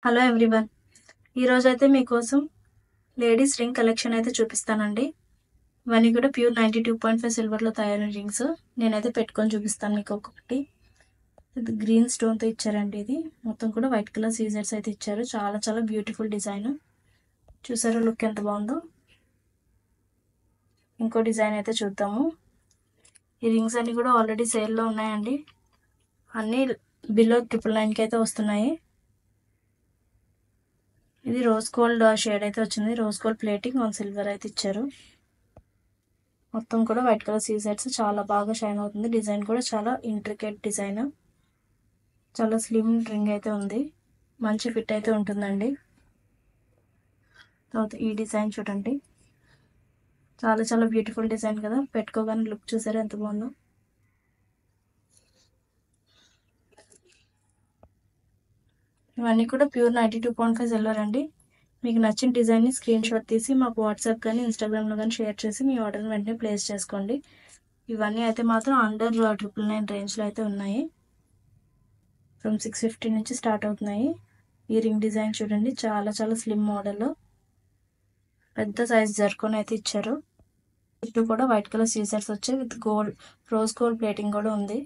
Hello everyone. ఈరోజైతే మీకోసం ladies ring collection అయితే చూపిస్తానండి. ఇవన్నీ కూడా ప్యూర్ 92.5 సిల్వర్లో తయారైన రింగ్స్. నేనైతే పెట్టుకొని చూపిస్తాను మీకు ఒక్కొక్కటి. ఇది గ్రీన్ స్టోన్తో ఇచ్చారండి. ఇది మొత్తం కూడా వైట్ కలర్ సీజర్స్ అయితే ఇచ్చారు. చాలా చాలా బ్యూటిఫుల్ డిజైన్. చూసారా లుక్ ఎంత బాగుందో. ఇంకో డిజైన్ అయితే చూద్దాము. ఈ రింగ్స్ అన్ని కూడా ఆల్రెడీ సేల్లో ఉన్నాయండి. అన్నీ బిలో 999కి అయితే వస్తున్నాయి. ఇది రోజ్ గోల్డ్ షేడ్ అయితే వచ్చింది. Rose gold plating on silver అయితే ఇచ్చారు. మొత్తం కూడా వైట్ కలర్ సీజర్స్ చాలా బాగా షైన్ అవుతుంది. డిజైన్ కూడా చాలా ఇంట్రికేట్ డిజైన్. చాలా స్లిమ్ రింగ్ అయితే ఉంది. మంచి ఫిట్ అయితే ఉంటుందండి. తర్వాత ఈ డిజైన్ చూడండి, చాలా చాలా బ్యూటిఫుల్ డిజైన్ కదా. పెట్టుకోగానే లుక్ చూసారా ఎంత బాగుందో. ఇవన్నీ కూడా ప్యూర్ 92.5 సిల్వర్ అండి. మీకు నచ్చిన డిజైన్ని స్క్రీన్ షాట్ తీసి మాకు వాట్సాప్ కానీ ఇన్స్టాగ్రామ్లో కానీ షేర్ చేసి మీ ఆర్డర్ని వెంటనే ప్లేస్ చేసుకోండి. ఇవన్నీ అయితే మాత్రం అండర్ 999 రేంజ్లో అయితే ఉన్నాయి. ఫ్రమ్ 650 నుంచి స్టార్ట్ అవుతున్నాయి. ఈ రింగ్ డిజైన్ చూడండి, చాలా చాలా స్లిమ్ మోడల్లో పెద్ద సైజ్ జర్కోన్ అయితే ఇచ్చారు. చుట్టూ కూడా వైట్ కలర్ సీజర్స్ వచ్చాయి with gold rose gold plating కూడా ఉంది.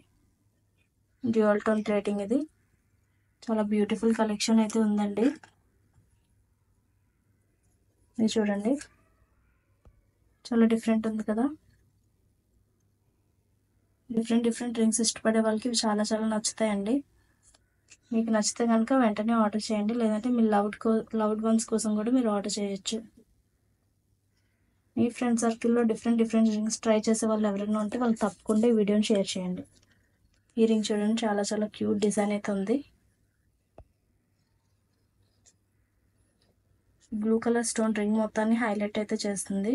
Dual tone plating. ఇది చాలా బ్యూటిఫుల్ కలెక్షన్ అయితే ఉందండి. ఇది చూడండి, చాలా డిఫరెంట్ ఉంది కదా. డిఫరెంట్ రింగ్స్ ఇష్టపడే వాళ్ళకి ఇవి చాలా చాలా నచ్చుతాయండి. మీకు నచ్చితే కనుక వెంటనే ఆర్డర్ చేయండి. లేదంటే మీ లవ్డ్ వన్స్ కోసం కూడా మీరు ఆర్డర్ చేయొచ్చు. మీ ఫ్రెండ్ సర్కిల్లో డిఫరెంట్ రింగ్స్ ట్రై చేసే వాళ్ళు ఎవరైనా ఉంటే వాళ్ళు తప్పకుండా ఈ వీడియోని షేర్ చేయండి. ఈ రింగ్ చూడండి, చాలా చాలా క్యూట్ డిజైన్ అయితే ఉంది. బ్లూ కలర్ స్టోన్ రింగ్ మొత్తాన్ని హైలైట్ అయితే చేస్తుంది.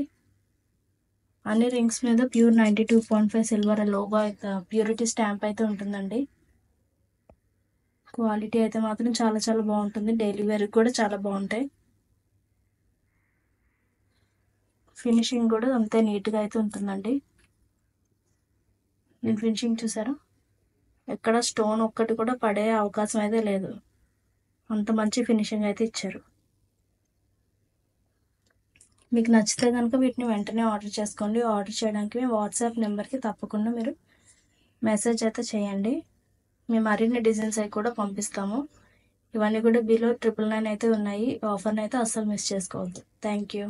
అన్ని రింగ్స్ మీద ప్యూర్ 92.5 సిల్వర్ లోగో అయితే ప్యూరిటీ స్టాంప్ అయితే ఉంటుందండి. క్వాలిటీ అయితే మాత్రం చాలా చాలా బాగుంటుంది. డైలీ వేర్కి కూడా చాలా బాగుంటాయి. ఫినిషింగ్ కూడా అంతే నీట్గా అయితే ఉంటుందండి. దీని ఫినిషింగ్ చూసారా, ఎక్కడ స్టోన్ ఒక్కటి కూడా పడే అవకాశం అయితే లేదు. అంత మంచి ఫినిషింగ్ అయితే ఇచ్చారు. మీకు నచ్చితే కనుక వీటిని వెంటనే ఆర్డర్ చేసుకోండి. ఆర్డర్ చేయడానికి మీ వాట్సాప్ నెంబర్కి తప్పకుండా మీరు మెసేజ్ అయితే చేయండి. మేము మరిన్ని డిజైన్స్ అవి కూడా పంపిస్తాము. ఇవన్నీ కూడా బిలో 999 అయితే ఉన్నాయి. ఆఫర్ని అయితే అస్సలు మిస్ చేసుకోవద్దు. Thank you.